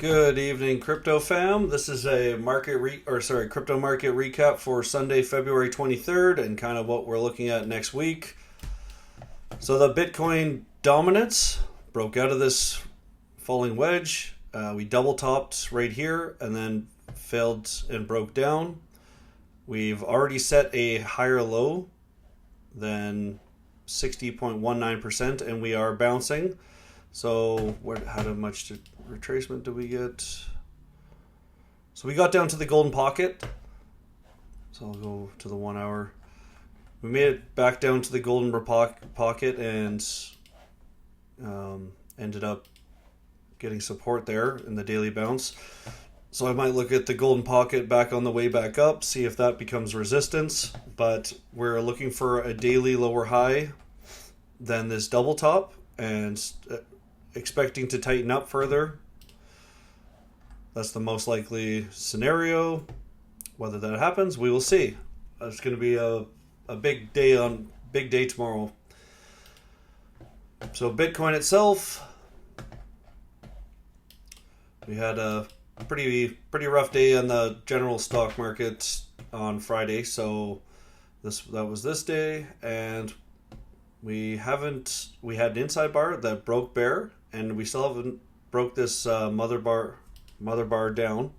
Good evening, crypto fam. This is a crypto market recap for Sunday, February 23rd, and kind of what we're looking at next week. So the Bitcoin dominance broke out of this falling wedge. We double topped right here and then failed and broke down. We've already set a higher low than 60.19%, and we are bouncing. So how much retracement did we get? So we got down to the golden pocket. So I'll go to the 1 hour. We made it back down to the golden pocket and ended up getting support there in the daily bounce. So I might look at the golden pocket back on the way back up, see if that becomes resistance. But we're looking for a daily lower high than this double top and expecting to tighten up further. That's the most likely scenario. Whether that happens, we will see. It's going to be a big day tomorrow. So Bitcoin itself, we had a pretty rough day on the general stock market on Friday. So that was this day, and we had an inside bar that broke bear, and we still haven't broke this mother bar down,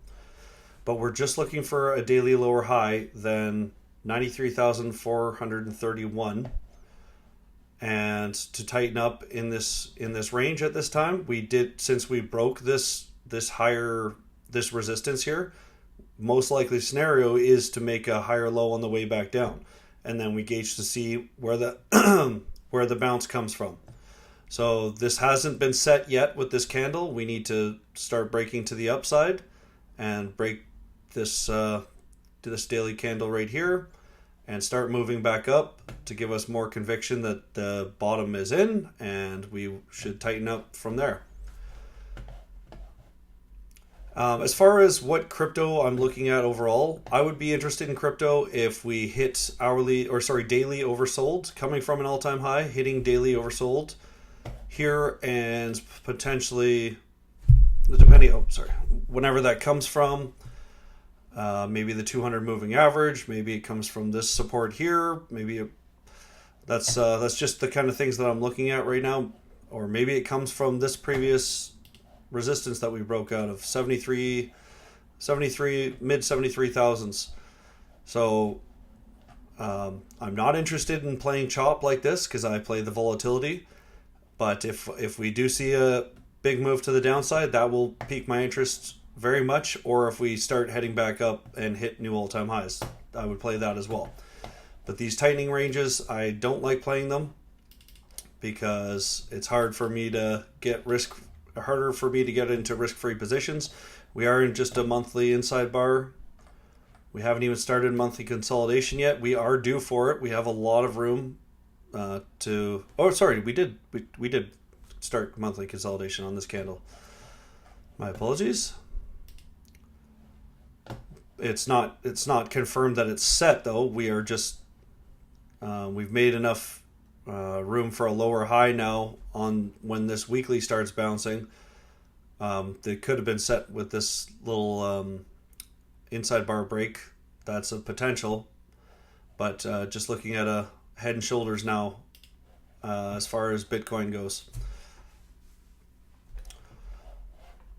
but we're just looking for a daily lower high than 93,431, and to tighten up in this range at this time. Since we broke this resistance here, most likely scenario is to make a higher low on the way back down, and then we gauge to see where the where the bounce comes from. So this hasn't been set yet with this candle. We need to start breaking to the upside and break this daily candle right here and start moving back up to give us more conviction that the bottom is in, and we should tighten up from there. As far as what crypto I'm looking at overall, I would be interested in crypto if we hit daily oversold, coming from an all-time high, hitting daily oversold here, and potentially, whenever that comes from, maybe the 200 moving average, maybe it comes from this support here, that's just the kind of things that I'm looking at right now, or maybe it comes from this previous resistance that we broke out of, 73 mid 73,000s. So I'm not interested in playing chop like this because I play the volatility, but if we do see a big move to the downside, that will pique my interest very much. Or if we start heading back up and hit new all-time highs, I would play that as well. But these tightening ranges, I don't like playing them because it's harder for me to get into risk-free positions. We are in just a monthly inside bar. We haven't even started monthly consolidation yet. We are due for it. We have a lot of room we did start monthly consolidation on this candle. My apologies. It's not confirmed that it's set though. We are just we've made enough room for a lower high now on when this weekly starts bouncing. That could have been set with this little inside bar break. That's a potential, but just looking at a head and shoulders now as far as Bitcoin goes.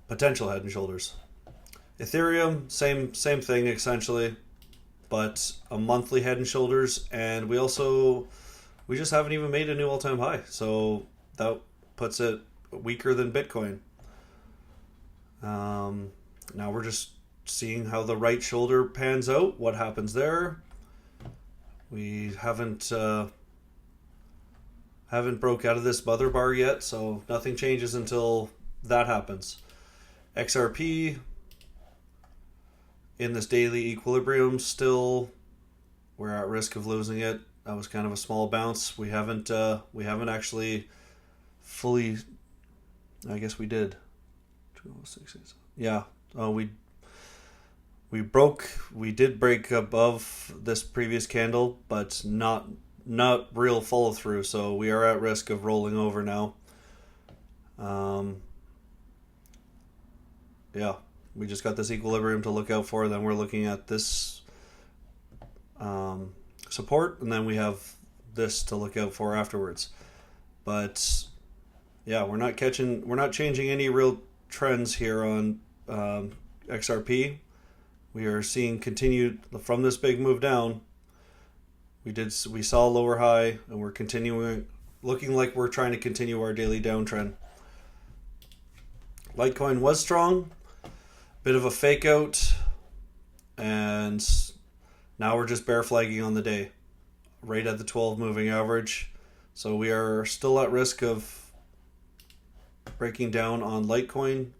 Potential head and shoulders. Ethereum, same thing essentially, but a monthly head and shoulders, and we just haven't even made a new all-time high, so that puts it weaker than Bitcoin. Now we're just seeing how the right shoulder pans out, what happens there. We haven't broke out of this mother bar yet, so nothing changes until that happens. XRP in this daily equilibrium still. We're at risk of losing it. That was kind of a small bounce. We haven't actually fully. I guess we did. 206. Yeah. We did break above this previous candle, but not real follow through. So we are at risk of rolling over now. yeah, we just got this equilibrium to look out for. Then we're looking at this support, and then we have this to look out for afterwards. But yeah, we're not changing any real trends here on XRP. We are seeing continued from this big move down. We saw a lower high, and we're continuing, looking like we're trying to continue our daily downtrend. Litecoin was strong, bit of a fake out, and now we're just bear flagging on the day, right at the 12 moving average. So we are still at risk of breaking down on Litecoin.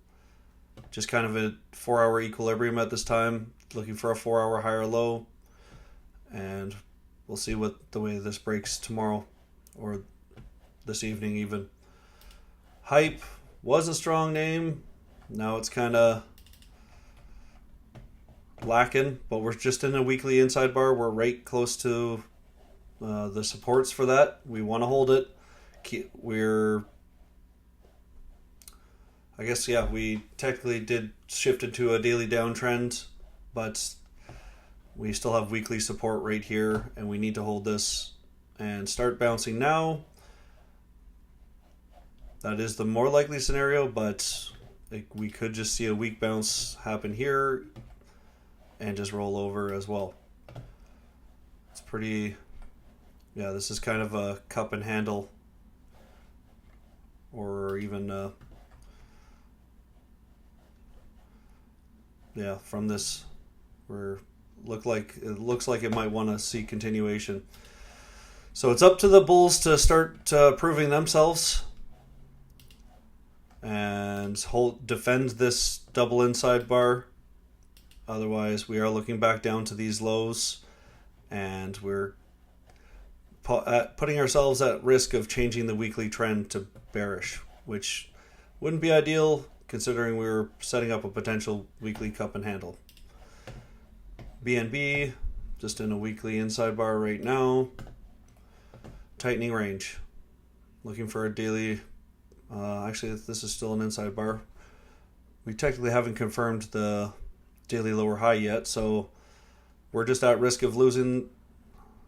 Just kind of a 4-hour equilibrium at this time, looking for a 4-hour higher low, and we'll see what the way this breaks tomorrow or this evening even. Hype was a strong name. Now it's kind of lacking, but we're just in a weekly inside bar. We're right close to the supports for that. We want to hold it. I guess, yeah, we technically did shift into a daily downtrend, but we still have weekly support right here, and we need to hold this and start bouncing now. That is the more likely scenario, but we could just see a weak bounce happen here and just roll over as well. It's pretty, yeah, this is kind of a cup and handle, or even yeah, from this it looks like it might want to see continuation. So it's up to the bulls to start proving themselves and defend this double inside bar. Otherwise, we are looking back down to these lows, and we're putting ourselves at risk of changing the weekly trend to bearish, which wouldn't be ideal considering we were setting up a potential weekly cup and handle. BNB just in a weekly inside bar right now. Tightening range. Looking for a daily. Actually, this is still an inside bar. We technically haven't confirmed the daily lower high yet, so we're just at risk of losing,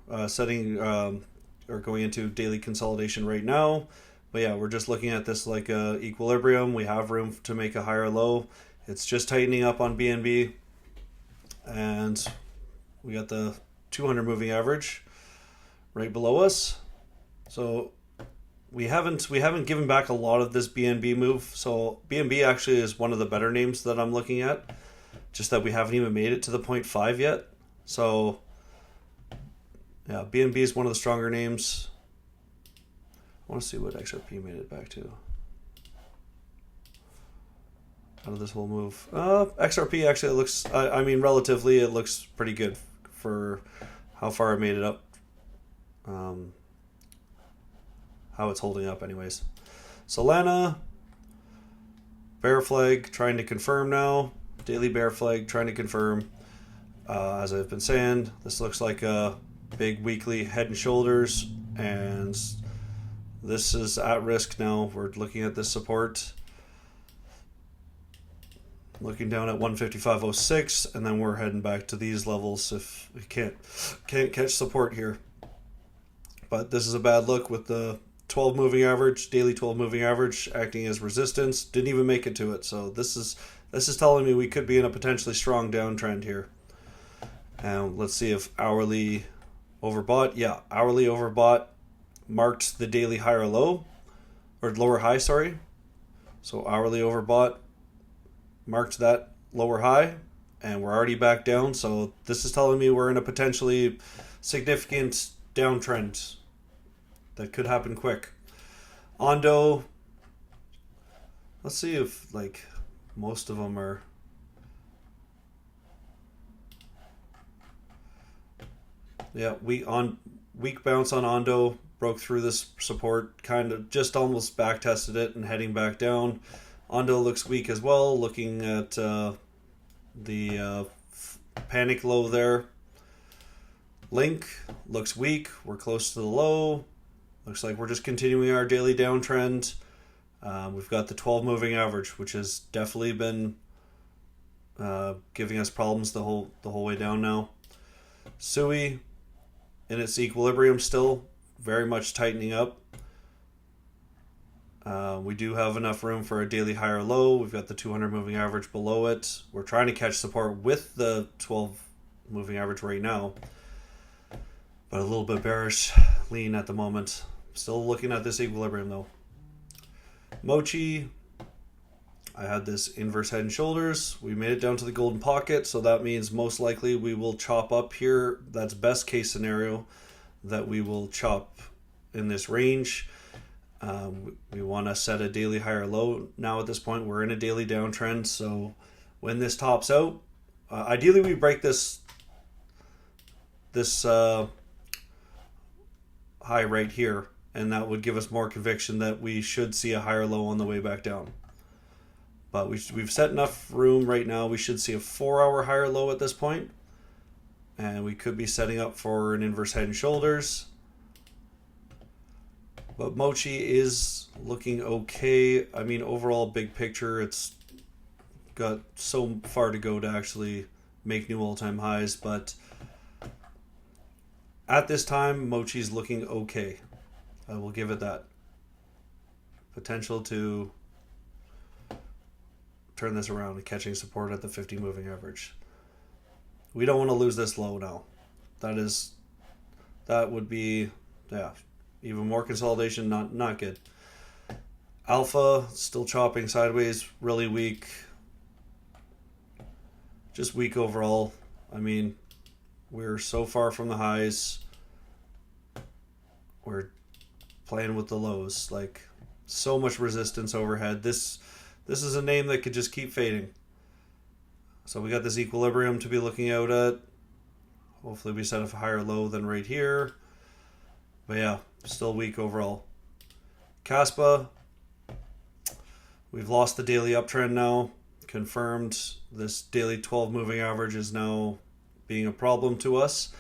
or going into daily consolidation right now. But yeah, we're just looking at this like a equilibrium. We have room to make a higher low. It's just tightening up on BNB, and we got the 200 moving average right below us. So we haven't given back a lot of this BNB move. So BNB actually is one of the better names that I'm looking at, just that we haven't even made it to the 0.5 yet. So yeah, BNB is one of the stronger names. I want to see what XRP made it back to out of this whole move. XRP actually, it looks, I mean, relatively, it looks pretty good for how far it made it up. How it's holding up anyways. Solana, bear flag, trying to confirm now. Daily bear flag, trying to confirm. As I've been saying, this looks like a big weekly head and shoulders, and this is at risk now. We're looking at this support. Looking down at 155.06, and then we're heading back to these levels if we can't catch support here. But this is a bad look with the 12 moving average, daily 12 moving average acting as resistance. Didn't even make it to it. So this is telling me we could be in a potentially strong downtrend here. And let's see if hourly overbought. Yeah, hourly overbought marked the daily higher low, or lower high, sorry. So hourly overbought marked that lower high, and we're already back down. So this is telling me we're in a potentially significant downtrend that could happen quick. Ondo, let's see if like most of them are. Yeah, weak bounce on Ondo, broke through this support, kind of just almost back tested it and heading back down. Ondo looks weak as well, looking at the panic low there. Link looks weak. We're close to the low. Looks like we're just continuing our daily downtrend. We've got the 12 moving average, which has definitely been giving us problems the whole way down now. Sui in its equilibrium still, very much tightening up. We do have enough room for a daily higher low. We've got the 200 moving average below it. We're trying to catch support with the 12 moving average right now, but a little bit bearish lean at the moment. Still looking at this equilibrium though. Mochi, I had this inverse head and shoulders. We made it down to the golden pocket, so that means most likely we will chop up here. That's best case scenario, that we will chop in this range. We want to set a daily higher low now. At this point we're in a daily downtrend, so when this tops out, ideally we break this high right here, and that would give us more conviction that we should see a higher low on the way back down. But we've set enough room right now. We should see a 4-hour higher low at this point, and we could be setting up for an inverse head and shoulders. But Mochi is looking okay. I mean, overall, big picture, it's got so far to go to actually make new all-time highs. But at this time, Mochi's looking okay. I will give it that. Potential to turn this around and catching support at the 50 moving average. We don't want to lose this low now. That would be, yeah, even more consolidation, not good. Alpha still chopping sideways, really weak. Just weak overall. I mean, we're so far from the highs. We're playing with the lows. Like, so much resistance overhead. This is a name that could just keep fading. So we got this equilibrium to be looking out at. Hopefully we set a higher low than right here. But yeah, still weak overall. Kaspa, we've lost the daily uptrend now. Confirmed this daily 12 moving average is now being a problem to us.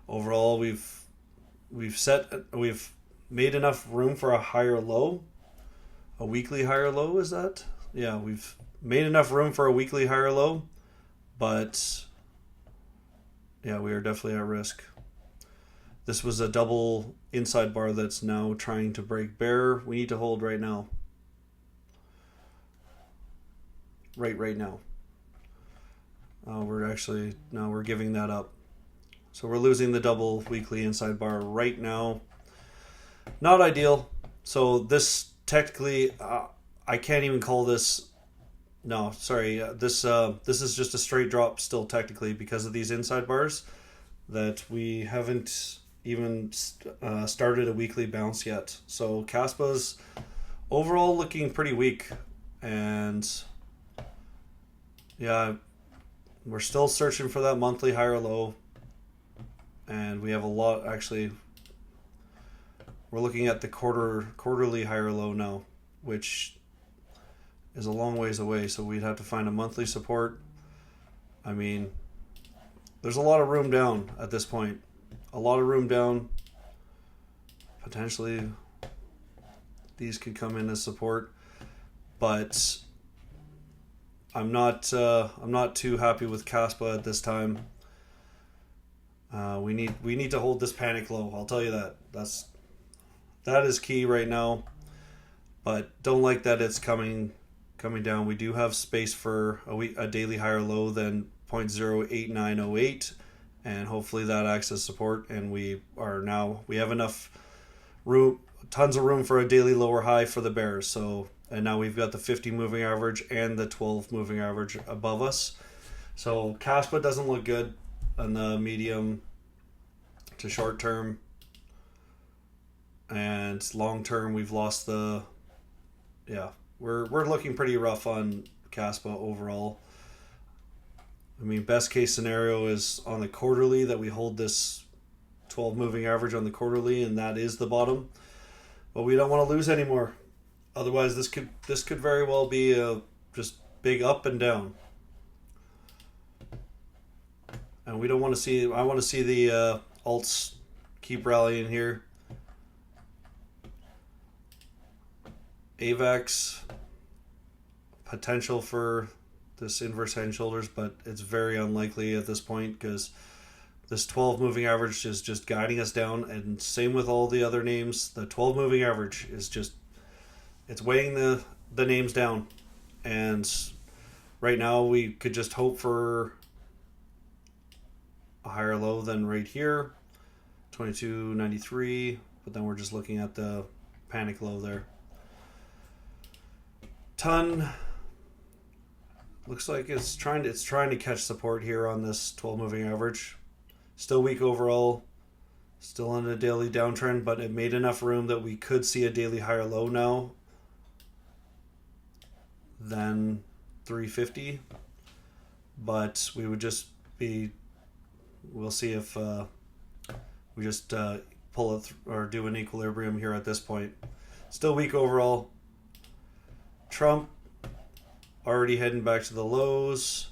Overall, we've made enough room for a higher low. A weekly higher low, is that? Yeah, we've made enough room for a weekly higher low, but yeah, we are definitely at risk. This was a double inside bar that's now trying to break bear. We need to hold right now. Right now. We're giving that up. So we're losing the double weekly inside bar right now. Not ideal. So this technically, I can't even call this. No, sorry. This is just a straight drop still technically because of these inside bars that we haven't even started a weekly bounce yet. So Kaspa's overall looking pretty weak, and yeah, we're still searching for that monthly higher low, and we have a lot. Actually, we're looking at the quarterly higher low now, which is a long ways away, so we'd have to find a monthly support. I mean, there's a lot of room down at this point. A lot of room down. Potentially these could come in as support, but I'm not too happy with Kaspa at this time. We need to hold this panic low. I'll tell you that. That is key right now. But don't like that it's coming down. We do have space for a daily higher low than 0.08908, and hopefully that acts as support. And we have enough room, tons of room for a daily lower high for the bears. So, and now we've got the 50 moving average and the 12 moving average above us. So Kaspa doesn't look good on the medium to short term, and long term we've lost the. Yeah, we're looking pretty rough on Kaspa overall. I mean, best case scenario is on the quarterly that we hold this 12 moving average on the quarterly, and that is the bottom. But we don't want to lose anymore. Otherwise, this could very well be a just big up and down. And we don't want to see. I want to see the alts keep rallying here. AVAX, potential for this inverse head and shoulders, but it's very unlikely at this point because this 12 moving average is just guiding us down, and same with all the other names. The 12 moving average is just, it's weighing the names down, and right now we could just hope for a higher low than right here, 22.93, but then we're just looking at the panic low there. Ton looks like it's trying to catch support here on this 12 moving average. Still weak overall, still on a daily downtrend, but it made enough room that we could see a daily higher low now than 350, but we would just be, we'll see if we just pull it or do an equilibrium here at this point. Still weak overall. Trump already heading back to the lows.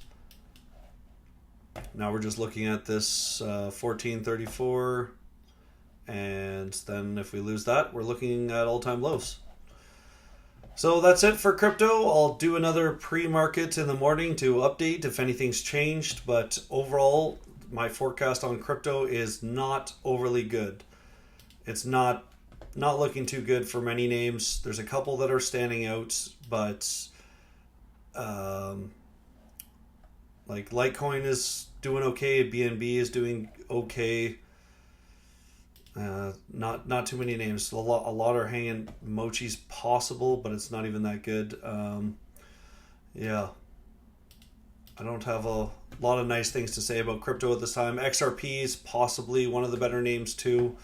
Now we're just looking at this 1434, and then if we lose that, we're looking at all-time lows. So that's it for crypto. I'll do another pre-market in the morning to update if anything's changed, but overall my forecast on crypto is not overly good. It's not looking too good for many names. There's a couple that are standing out, but like Litecoin is doing okay, BNB is doing okay. Not too many names. A lot are hanging. Mochi's possible, but it's not even that good. Yeah, I don't have a lot of nice things to say about crypto at this time. XRP is possibly one of the better names too.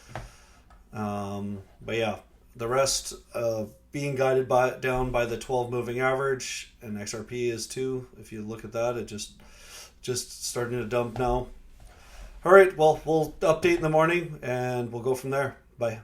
But yeah, the rest being guided down by the 12 moving average, and XRP is too. If you look at that, it just starting to dump now. All right, well, we'll update in the morning and we'll go from there. Bye.